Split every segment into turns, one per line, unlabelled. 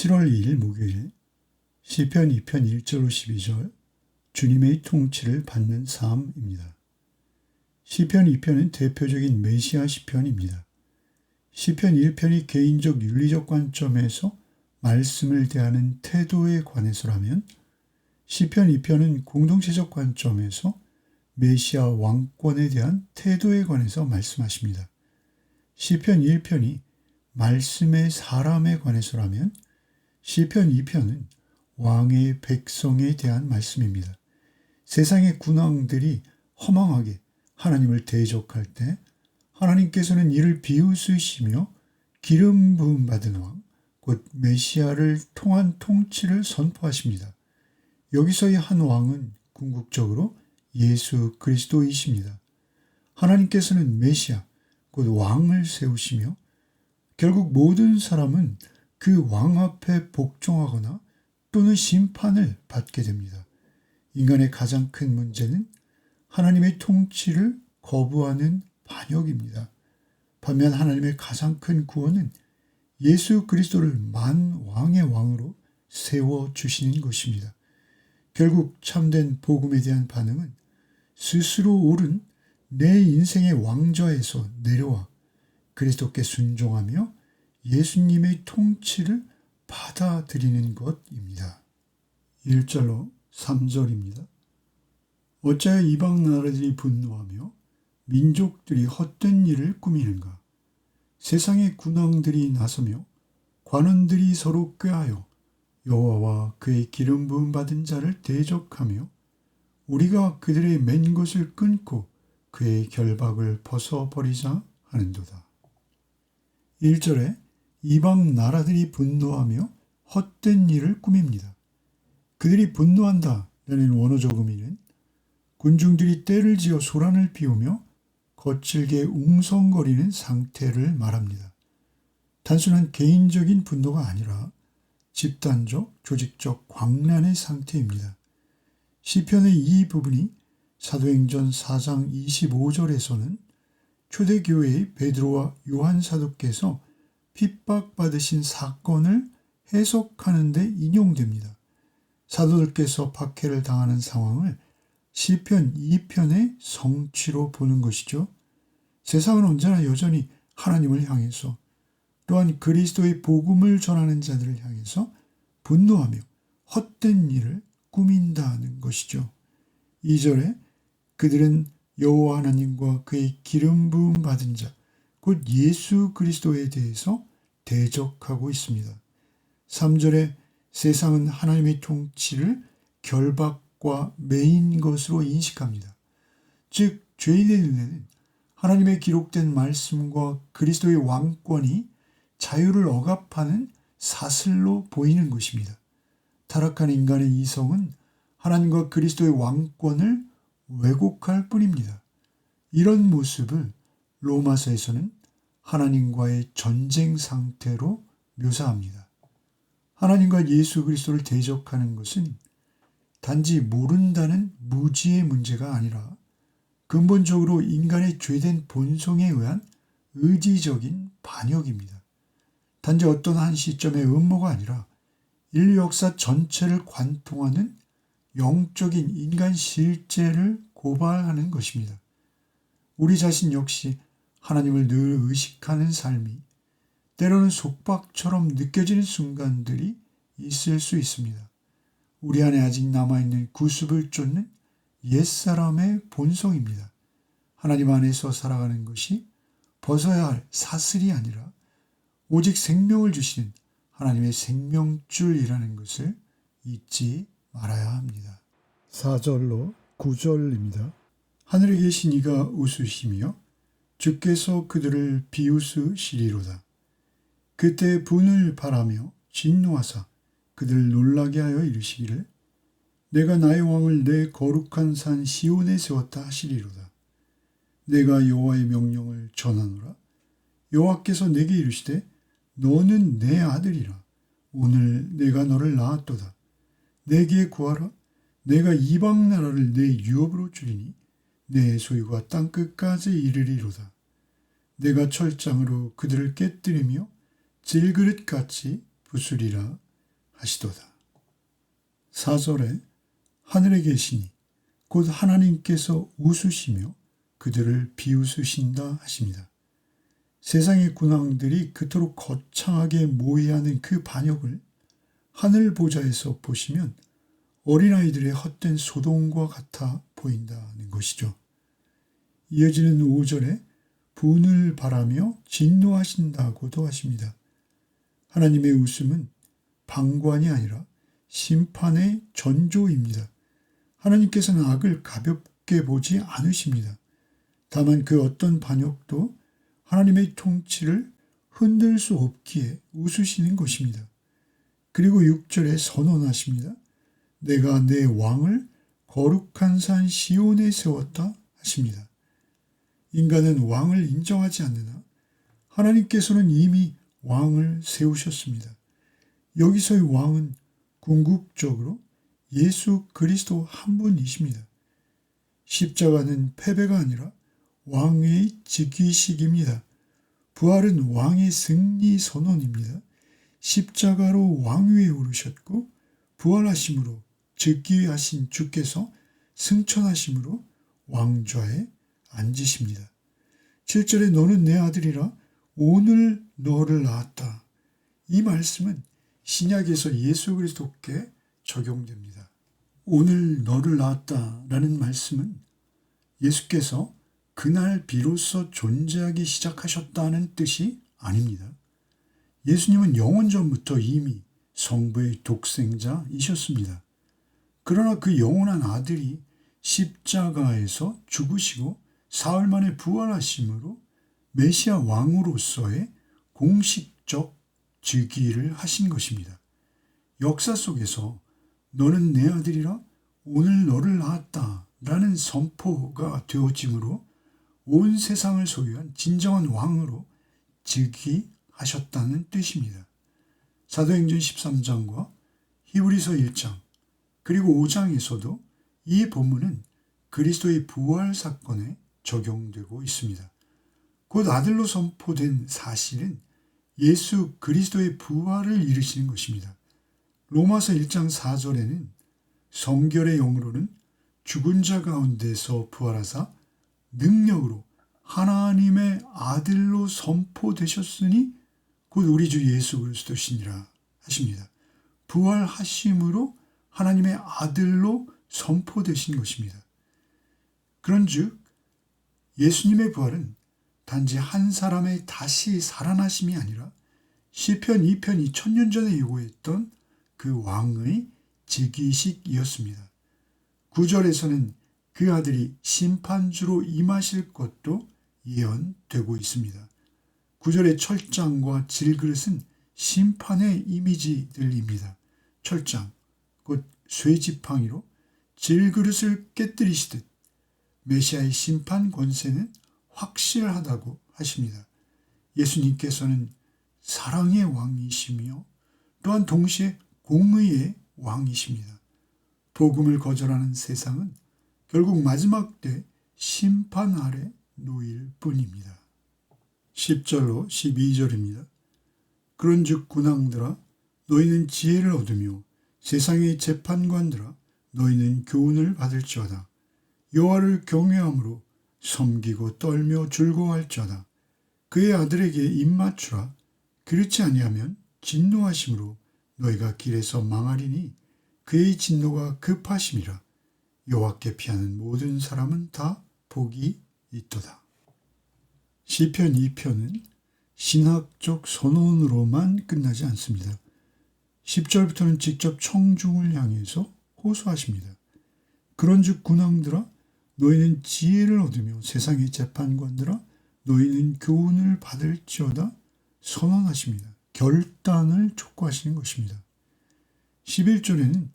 7월 2일 목요일 시편 2편 1절로 12절 주님의 통치를 받는 삶입니다. 시편 2편은 대표적인 메시아 시편입니다. 시편 1편이 개인적 윤리적 관점에서 말씀을 대하는 태도에 관해서라면 시편 2편은 공동체적 관점에서 메시아 왕권에 대한 태도에 관해서 말씀하십니다. 시편 1편이 말씀의 사람에 관해서라면 시편 2편은 왕의 백성에 대한 말씀입니다. 세상의 군왕들이 허망하게 하나님을 대적할 때 하나님께서는 이를 비웃으시며 기름 부음 받은 왕, 곧 메시아를 통한 통치를 선포하십니다. 여기서의 한 왕은 궁극적으로 예수 그리스도이십니다. 하나님께서는 메시아, 곧 왕을 세우시며 결국 모든 사람은 그 왕 앞에 복종하거나 또는 심판을 받게 됩니다. 인간의 가장 큰 문제는 하나님의 통치를 거부하는 반역입니다. 반면 하나님의 가장 큰 구원은 예수 그리스도를 만왕의 왕으로 세워주시는 것입니다. 결국 참된 복음에 대한 반응은 스스로 오른 내 인생의 왕좌에서 내려와 그리스도께 순종하며 예수님의 통치를 받아들이는 것입니다. 1절로 3절입니다. 어찌하여 이방 나라들이 분노하며 민족들이 헛된 일을 꾸미는가? 세상의 군왕들이 나서며 관원들이 서로 꾀하여 여호와와 그의 기름 부음 받은 자를 대적하며 우리가 그들의 맨 것을 끊고 그의 결박을 벗어버리자 하는도다. 1절에 이방 나라들이 분노하며 헛된 일을 꾸밉니다. 그들이 분노한다라는 원어적 의미는 군중들이 떼를 지어 소란을 피우며 거칠게 웅성거리는 상태를 말합니다. 단순한 개인적인 분노가 아니라 집단적, 조직적 광란의 상태입니다. 시편의 이 부분이 사도행전 4장 25절에서는 초대교회의 베드로와 요한 사도께서 핍박받으신 사건을 해석하는 데 인용됩니다. 사도들께서 박해를 당하는 상황을 시편 2편의 성취로 보는 것이죠. 세상은 언제나 여전히 하나님을 향해서 또한 그리스도의 복음을 전하는 자들을 향해서 분노하며 헛된 일을 꾸민다는 것이죠. 2절에 그들은 여호와 하나님과 그의 기름 부음 받은 자, 곧 예수 그리스도에 대해서 대적하고 있습니다. 3절에 세상은 하나님의 통치를 결박과 매인 것으로 인식합니다. 즉 죄인의 눈에는 하나님의 기록된 말씀과 그리스도의 왕권이 자유를 억압하는 사슬로 보이는 것입니다. 타락한 인간의 이성은 하나님과 그리스도의 왕권을 왜곡할 뿐입니다. 이런 모습을 로마서에서는 하나님과의 전쟁 상태로 묘사합니다. 하나님과 예수 그리스도를 대적하는 것은 단지 모른다는 무지의 문제가 아니라 근본적으로 인간의 죄된 본성에 의한 의지적인 반역입니다. 단지 어떤 한 시점의 음모가 아니라 인류 역사 전체를 관통하는 영적인 인간 실제를 고발하는 것입니다. 우리 자신 역시 하나님을 늘 의식하는 삶이 때로는 속박처럼 느껴지는 순간들이 있을 수 있습니다. 우리 안에 아직 남아있는 구습을 쫓는 옛사람의 본성입니다. 하나님 안에서 살아가는 것이 벗어야 할 사슬이 아니라 오직 생명을 주시는 하나님의 생명줄이라는 것을 잊지 말아야 합니다. 4절로 9절입니다. 하늘에 계신 이가 웃으시며 주께서 그들을 비웃으시리로다. 그때 분을 바라며 진노하사 그들을 놀라게 하여 이르시기를 내가 나의 왕을 내 거룩한 산 시온에 세웠다 하시리로다. 내가 여호와의 명령을 전하노라. 여호와께서 내게 이르시되 너는 내 아들이라. 오늘 내가 너를 낳았도다. 내게 구하라. 내가 이방 나라를 내 유업으로 주리니 내 소유가 땅끝까지 이르리로다. 내가 철장으로 그들을 깨뜨리며 질그릇같이 부수리라 하시도다. 4절에 하늘에 계시니 곧 하나님께서 웃으시며 그들을 비웃으신다 하십니다. 세상의 군왕들이 그토록 거창하게 모의하는 그 반역을 하늘 보좌에서 보시면 어린아이들의 헛된 소동과 같아 보인다는 것이죠. 이어지는 5절에 분을 바라며 진노하신다고도 하십니다. 하나님의 웃음은 방관이 아니라 심판의 전조입니다. 하나님께서는 악을 가볍게 보지 않으십니다. 다만 그 어떤 반역도 하나님의 통치를 흔들 수 없기에 웃으시는 것입니다. 그리고 6절에 선언하십니다. 내가 내 왕을 거룩한 산 시온에 세웠다 하십니다. 인간은 왕을 인정하지 않으나 하나님께서는 이미 왕을 세우셨습니다. 여기서의 왕은 궁극적으로 예수 그리스도 한 분이십니다. 십자가는 패배가 아니라 왕의 즉위식입니다. 부활은 왕의 승리 선언입니다. 십자가로 왕위에 오르셨고 부활하심으로 즉위하신 주께서 승천하심으로 왕좌에 앉으십니다. 7절에 너는 내 아들이라 오늘 너를 낳았다. 이 말씀은 신약에서 예수 그리스도께 적용됩니다. 오늘 너를 낳았다라는 말씀은 예수께서 그날 비로소 존재하기 시작하셨다는 뜻이 아닙니다. 예수님은 영원 전부터 이미 성부의 독생자이셨습니다. 그러나 그 영원한 아들이 십자가에서 죽으시고 사흘 만에 부활하심으로 메시아 왕으로서의 공식적 즉위를 하신 것입니다. 역사 속에서 너는 내 아들이라 오늘 너를 낳았다 라는 선포가 되어짐으로 온 세상을 소유한 진정한 왕으로 즉위하셨다는 뜻입니다. 사도행전 13장과 히브리서 1장 그리고 5장에서도 이 본문은 그리스도의 부활 사건에 적용되고 있습니다. 곧 아들로 선포된 사실은 예수 그리스도의 부활을 이루시는 것입니다. 로마서 1장 4절에는 성결의 영으로는 죽은 자 가운데서 부활하사 능력으로 하나님의 아들로 선포되셨으니 곧 우리 주 예수 그리스도시니라 하십니다. 부활하심으로 하나님의 아들로 선포되신 것입니다. 그런즉 예수님의 부활은 단지 한 사람의 다시 살아나심이 아니라 시편 2편 2000년 전에 요구했던 그 왕의 즉위식이었습니다. 9절에서는 그 아들이 심판주로 임하실 것도 예언되고 있습니다. 9절의 철장과 질그릇은 심판의 이미지들입니다. 철장, 곧 쇠지팡이로 질그릇을 깨뜨리시듯 메시아의 심판 권세는 확실하다고 하십니다. 예수님께서는 사랑의 왕이시며 또한 동시에 공의의 왕이십니다. 복음을 거절하는 세상은 결국 마지막 때 심판 아래 놓일 뿐입니다. 10절로 12절입니다. 그런즉 군왕들아 너희는 지혜를 얻으며 세상의 재판관들아 너희는 교훈을 받을지어다. 여호와를 경외함으로 섬기고 떨며 즐거워할지어다. 그의 아들에게 입맞추라. 그렇지 아니하면 진노하심으로 너희가 길에서 망하리니 그의 진노가 급하심이라. 여호와께 피하는 모든 사람은 다 복이 있도다. 시편 2편은 신학적 선언으로만 끝나지 않습니다. 10절부터는 직접 청중을 향해서 호소하십니다. 그런즉 군왕들아 너희는 지혜를 얻으며 세상의 재판관들아 너희는 교훈을 받을지어다 선언하십니다. 결단을 촉구하시는 것입니다. 11절에는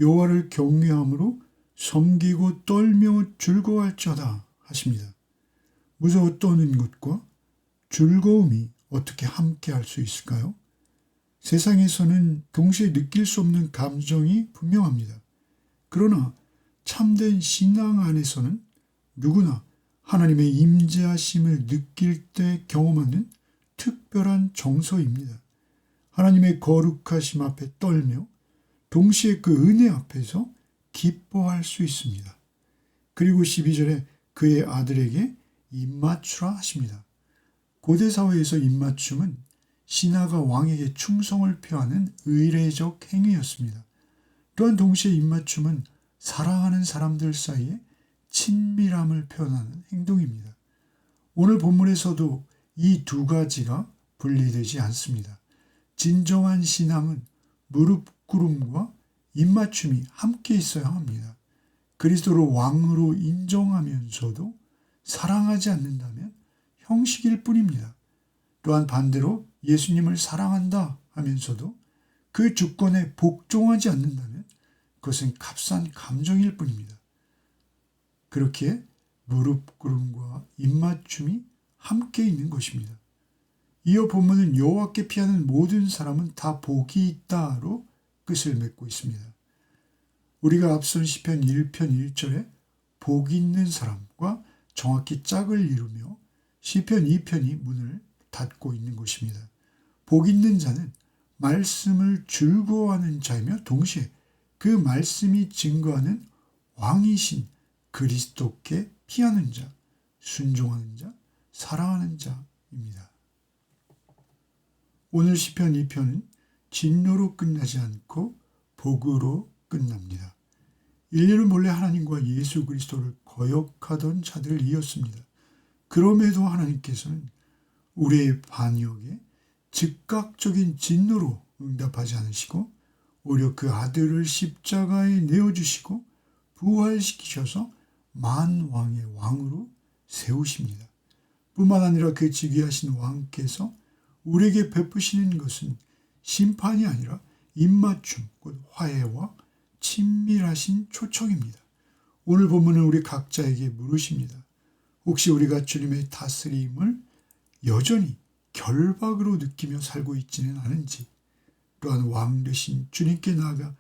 여호와를 경외함으로 섬기고 떨며 즐거워할지어다 하십니다. 무서워 떠는 것과 즐거움이 어떻게 함께 할 수 있을까요? 세상에서는 동시에 느낄 수 없는 감정이 분명합니다. 그러나 참된 신앙 안에서는 누구나 하나님의 임재하심을 느낄 때 경험하는 특별한 정서입니다. 하나님의 거룩하심 앞에 떨며 동시에 그 은혜 앞에서 기뻐할 수 있습니다. 그리고 12절에 그의 아들에게 입맞추라 하십니다. 고대 사회에서 입맞춤은 신하가 왕에게 충성을 표하는 의례적 행위였습니다. 또한 동시에 입맞춤은 사랑하는 사람들 사이에 친밀함을 표현하는 행동입니다. 오늘 본문에서도 이 두 가지가 분리되지 않습니다. 진정한 신앙은 무릎 꿇음과 입맞춤이 함께 있어야 합니다. 그리스도를 왕으로 인정하면서도 사랑하지 않는다면 형식일 뿐입니다. 또한 반대로 예수님을 사랑한다 하면서도 그 주권에 복종하지 않는다면 그것은 값싼 감정일 뿐입니다. 그렇게 무릎 꿇음과 입맞춤이 함께 있는 것입니다. 이어 본문은 여호와께 피하는 모든 사람은 다 복이 있다로 끝을 맺고 있습니다. 우리가 앞선 시편 1편 1절에 복 있는 사람과 정확히 짝을 이루며 시편 2편이 문을 닫고 있는 것입니다. 복 있는 자는 말씀을 즐거워하는 자이며 동시에 그 말씀이 증거하는 왕이신 그리스도께 피하는 자, 순종하는 자, 사랑하는 자입니다. 오늘 시편 2편은 진노로 끝나지 않고 복으로 끝납니다. 인류는 본래 하나님과 예수 그리스도를 거역하던 자들을 이었습니다. 그럼에도 하나님께서는 우리의 반역에 즉각적인 진노로 응답하지 않으시고 오히려 그 아들을 십자가에 내어주시고 부활시키셔서 만왕의 왕으로 세우십니다. 뿐만 아니라 그 즉위하신 왕께서 우리에게 베푸시는 것은 심판이 아니라 입맞춤, 곧 화해와 친밀하신 초청입니다. 오늘 본문은 우리 각자에게 물으십니다. 혹시 우리가 주님의 다스림을 여전히 결박으로 느끼며 살고 있지는 않은지, 또한 왕 되신 주님께 나아가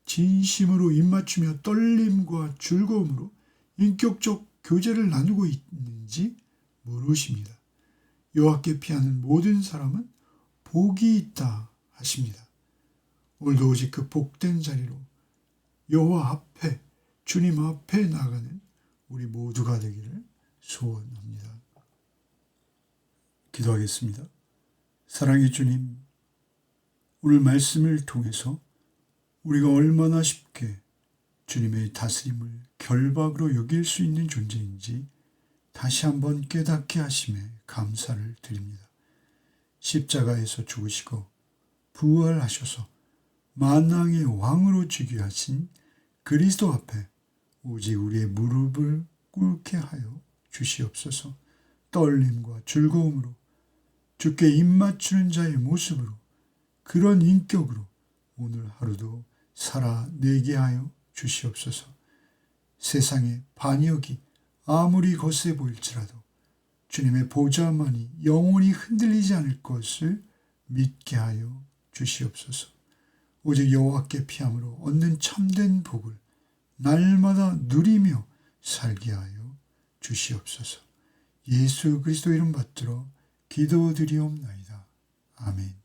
진심으로 입맞추며 떨림과 즐거움으로 인격적 교제를 나누고 있는지 물으십니다. 여호와께 피하는 모든 사람은 복이 있다 하십니다. 오늘도 오직 그 복된 자리로 여호와 앞에, 주님 앞에 나가는 우리 모두가 되기를 소원합니다. 기도하겠습니다. 사랑의 주님, 오늘 말씀을 통해서 우리가 얼마나 쉽게 주님의 다스림을 결박으로 여길 수 있는 존재인지 다시 한번 깨닫게 하심에 감사를 드립니다. 십자가에서 죽으시고 부활하셔서 만왕의 왕으로 즉위하신 그리스도 앞에 오직 우리의 무릎을 꿇게 하여 주시옵소서. 떨림과 즐거움으로 주께 입맞추는 자의 모습으로, 그런 인격으로 오늘 하루도 살아내게 하여 주시옵소서. 세상의 반역이 아무리 거세 보일지라도 주님의 보좌만이 영원히 흔들리지 않을 것을 믿게 하여 주시옵소서. 오직 여호와께 피함으로 얻는 참된 복을 날마다 누리며 살게 하여 주시옵소서. 예수 그리스도 이름 받들어 기도드리옵나이다. 아멘.